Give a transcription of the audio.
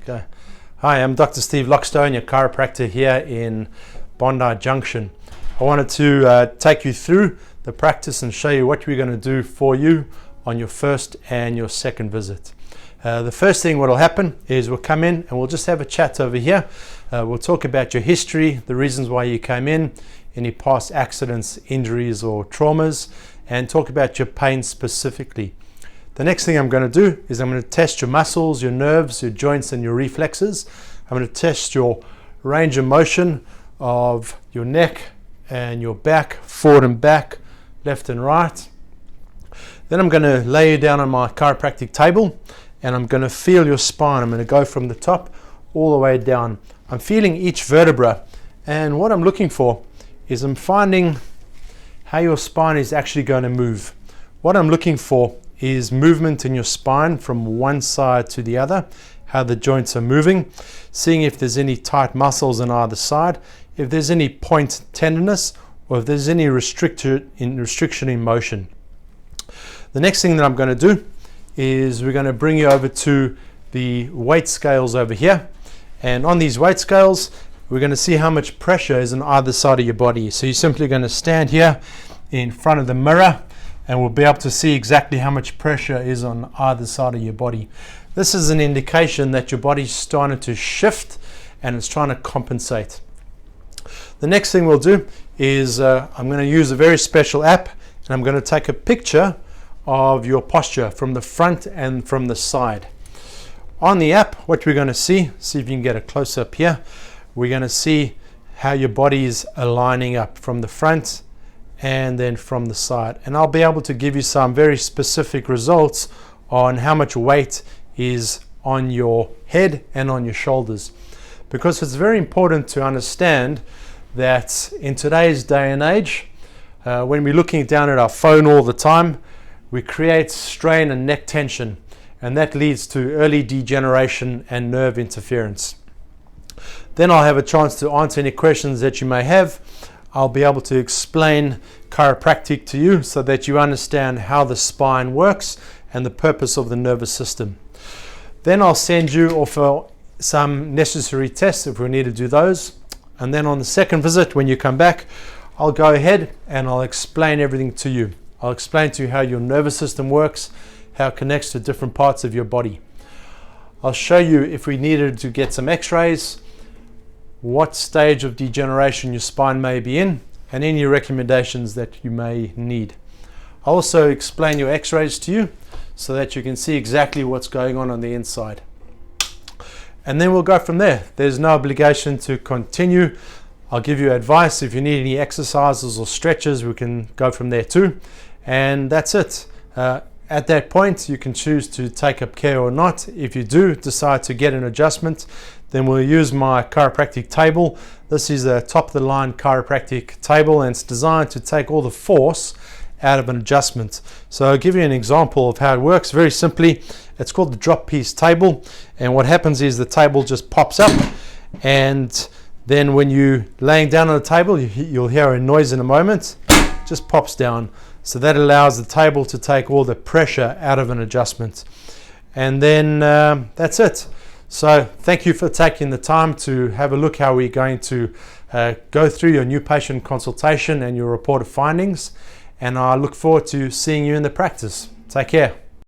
Okay. Hi, I'm Dr. Steve Lockstone, your chiropractor here in Bondi, Junction. I wanted to take you through the practice and show you what we're going to do for you on your first and your second visit. The first thing what will happen is we'll come in and we'll just have a chat over here. We'll talk about your history, the reasons why you came in, any past accidents, injuries or traumas, and talk about your pain specifically. The next thing I'm going to do is I'm going to test your muscles, your nerves, your joints and your reflexes. I'm going to test your range of motion of your neck and your back, forward and back, left and right. Then I'm going to lay you down on my chiropractic table and I'm going to feel your spine. I'm going to go from the top all the way down. I'm feeling each vertebra, and what I'm looking for is I'm finding how your spine is actually going to move. What I'm looking for is movement in your spine from one side to the other, how the joints are moving, seeing if there's any tight muscles on either side, if there's any point tenderness, or if there's any restriction in motion. The next thing that I'm going to do is we're going to bring you over to the weight scales over here, and on these weight scales we're going to see how much pressure is on either side of your body. So you're simply going to stand here in front of the mirror and we'll be able to see exactly how much pressure is on either side of your body. This is an indication that your body's starting to shift and it's trying to compensate. The next thing we'll do is I'm going to use a very special app and I'm going to take a picture of your posture from the front and from the side. On the app, what we're going to see if you can get a close up here, we're going to see how your body is aligning up from the front and then from the side, and I'll be able to give you some very specific results on how much weight is on your head and on your shoulders, because it's very important to understand that in today's day and age, when we're looking down at our phone all the time, we create strain and neck tension, and that leads to early degeneration and nerve interference. Then I'll have a chance to answer any questions that you may have. I'll be able to explain chiropractic to you so that you understand how the spine works and the purpose of the nervous system. Then I'll send you off for some necessary tests if we need to do those. And then on the second visit, when you come back, I'll go ahead and I'll explain everything to you. I'll explain to you how your nervous system works, how it connects to different parts of your body. I'll show you if we needed to get some x-rays, what stage of degeneration your spine may be in, and any recommendations that you may need. I'll also explain your x-rays to you so that you can see exactly what's going on the inside. And then we'll go from there. There's no obligation to continue. I'll give you advice. If you need any exercises or stretches, we can go from there too. And that's it. At that point, you can choose to take up care or not. If you do decide to get an adjustment, then we'll use my chiropractic table. This is a top-of-the-line chiropractic table, and it's designed to take all the force out of an adjustment. So I'll give you an example of how it works. Very simply, it's called the drop piece table, and what happens is the table just pops up, and then when you're laying down on the table, you'll hear a noise in a moment. It just pops down. So that allows the table to take all the pressure out of an adjustment. And then that's it. So thank you for taking the time to have a look how we're going to go through your new patient consultation and your report of findings. And I look forward to seeing you in the practice. Take care.